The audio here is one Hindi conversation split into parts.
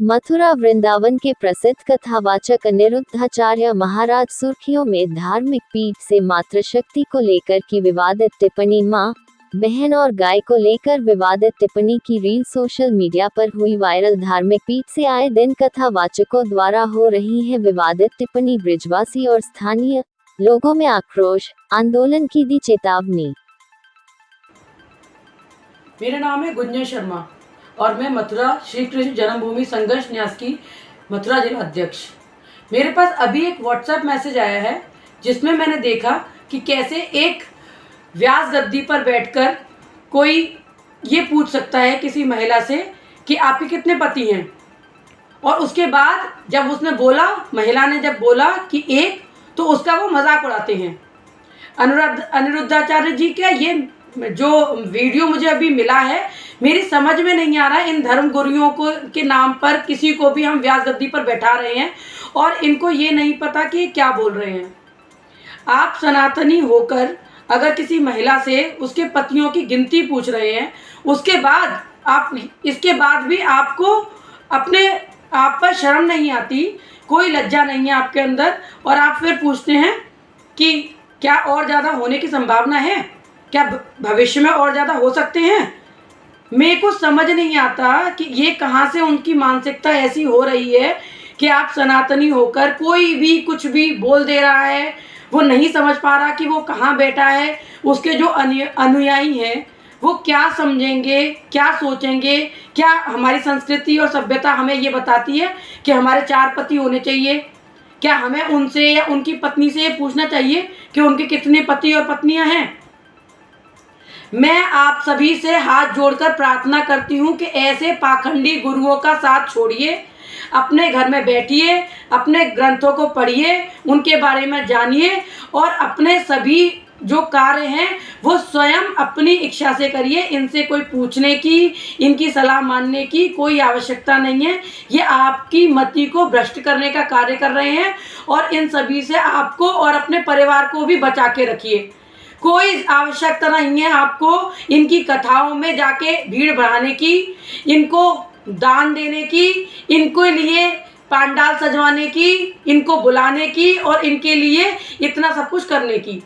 मथुरा वृंदावन के प्रसिद्ध कथावाचक अनिरुद्धाचार्य महाराज सुर्खियों में धार्मिक पीठ से मातृशक्ति को लेकर की विवादित टिप्पणी, मां, बहन और गाय को लेकर विवादित टिप्पणी की रील सोशल मीडिया पर हुई वायरल। धार्मिक पीठ से आए दिन कथावाचकों द्वारा हो रही है विवादित टिप्पणी, ब्रिजवासी और स्थानीय लोगों में आक्रोश, आंदोलन की दी चेतावनी। मेरा नाम है गुंजन शर्मा और मैं मथुरा श्री कृष्ण जन्मभूमि संघर्ष न्यास की मथुरा जिला अध्यक्ष। मेरे पास अभी एक व्हाट्सएप मैसेज आया है जिसमें मैंने देखा कि कैसे एक व्यास गद्दी पर बैठकर कोई ये पूछ सकता है किसी महिला से कि आपके कितने पति हैं, और उसके बाद जब उसने बोला, महिला ने जब बोला कि एक, तो उसका वो मजाक उड़ाते हैं। अनिरुद्धाचार्य जी का ये जो वीडियो मुझे अभी मिला है, मेरी समझ में नहीं आ रहा है। इन धर्म गुरुओं को के नाम पर किसी को भी हम व्यास गद्दी पर बैठा रहे हैं और इनको ये नहीं पता कि क्या बोल रहे हैं। आप सनातनी होकर अगर किसी महिला से उसके पतियों की गिनती पूछ रहे हैं, उसके बाद आप, इसके बाद भी आपको अपने आप पर शर्म नहीं आती, कोई लज्जा नहीं है आपके अंदर, और आप फिर पूछते हैं कि क्या और ज़्यादा होने की संभावना है, क्या भविष्य में और ज़्यादा हो सकते हैं। मेरे को समझ नहीं आता कि ये कहाँ से उनकी मानसिकता ऐसी हो रही है कि आप सनातनी होकर कोई भी कुछ भी बोल दे रहा है, वो नहीं समझ पा रहा कि वो कहाँ बैठा है, उसके जो अनुयायी हैं वो क्या समझेंगे, क्या सोचेंगे। क्या हमारी संस्कृति और सभ्यता हमें ये बताती है कि हमारे 4 पति होने चाहिए? क्या हमें उनसे या उनकी पत्नी से ये पूछना चाहिए कि उनके कितने पति और पत्नियां हैं? मैं आप सभी से हाथ जोड़कर प्रार्थना करती हूँ कि ऐसे पाखंडी गुरुओं का साथ छोड़िए, अपने घर में बैठिए, अपने ग्रंथों को पढ़िए, उनके बारे में जानिए और अपने सभी जो कार्य हैं वो स्वयं अपनी इच्छा से करिए। इनसे कोई पूछने की, इनकी सलाह मानने की कोई आवश्यकता नहीं है। ये आपकी मति को भ्रष्ट करने का कार्य कर रहे हैं और इन सभी से आपको और अपने परिवार को भी बचा के रखिए। कोई आवश्यकता नहीं है आपको इनकी कथाओं में जाके भीड़ बढ़ाने की, इनको दान देने की, इनके लिए पंडाल सजवाने की, इनको बुलाने की और इनके लिए इतना सब कुछ करने की।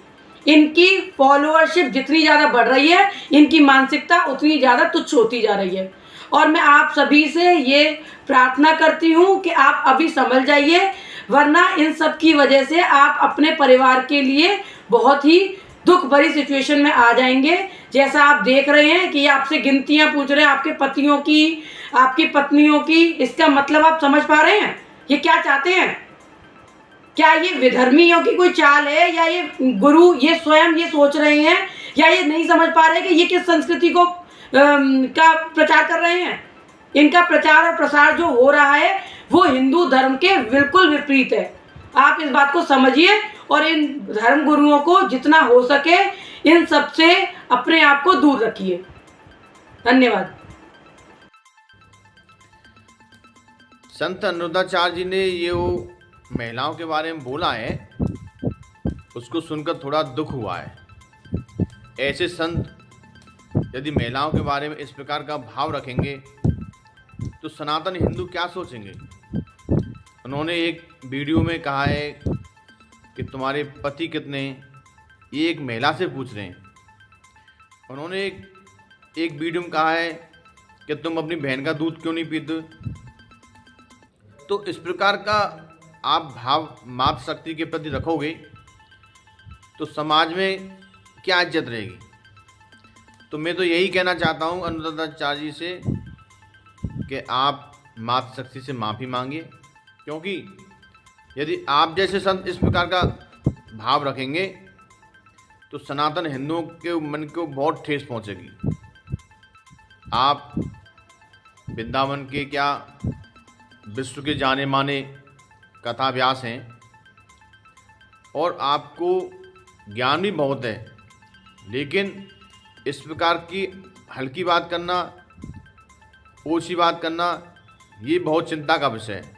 इनकी फॉलोअरशिप जितनी ज़्यादा बढ़ रही है, इनकी मानसिकता उतनी ज़्यादा तुच्छ होती जा रही है। और मैं आप सभी से ये प्रार्थना करती हूँ कि आप अभी समझ जाइए, वरना इन सब की वजह से आप अपने परिवार के लिए बहुत ही दुख भरी सिचुएशन में आ जाएंगे। जैसा आप देख रहे हैं कि आपसे गिनतियां पूछ रहे हैं आपके पतियों की, आपकी पत्नियों की। इसका मतलब आप समझ पा रहे हैं ये क्या चाहते हैं? क्या ये विधर्मियों की कोई चाल है, या ये गुरु ये स्वयं ये सोच रहे हैं, या ये नहीं समझ पा रहे कि ये किस संस्कृति को का प्रचार कर रहे हैं? इनका प्रचार और प्रसार जो हो रहा है वो हिंदू धर्म के बिल्कुल विपरीत है। आप इस बात को समझिए और इन धर्म गुरुओं को जितना हो सके इन सब से अपने आप को दूर रखिए। धन्यवाद। संत अनिरुद्धाचार्य जी ने ये वो महिलाओं के बारे में बोला है, उसको सुनकर थोड़ा दुख हुआ है। ऐसे संत यदि महिलाओं के बारे में इस प्रकार का भाव रखेंगे तो सनातन हिंदू क्या सोचेंगे। उन्होंने एक वीडियो में कहा है कि तुम्हारे पति कितने, ये एक महिला से पूछ रहे हैं। उन्होंने एक वीडियो में कहा है कि तुम अपनी बहन का दूध क्यों नहीं पीते। तो इस प्रकार का आप भाव मातृशक्ति के प्रति रखोगे तो समाज में क्या इज्जत रहेगी। तो मैं तो यही कहना चाहता हूँ अनिरुद्धाचार्य जी से कि आप मातृशक्ति से माफ़ी मांगिए, क्योंकि यदि आप जैसे संत इस प्रकार का भाव रखेंगे तो सनातन हिंदुओं के मन को बहुत ठेस पहुंचेगी। आप वृंदावन के क्या विश्व के जाने माने कथा व्यास हैं और आपको ज्ञान भी बहुत है, लेकिन इस प्रकार की हल्की बात करना, ओछी बात करना, ये बहुत चिंता का विषय है।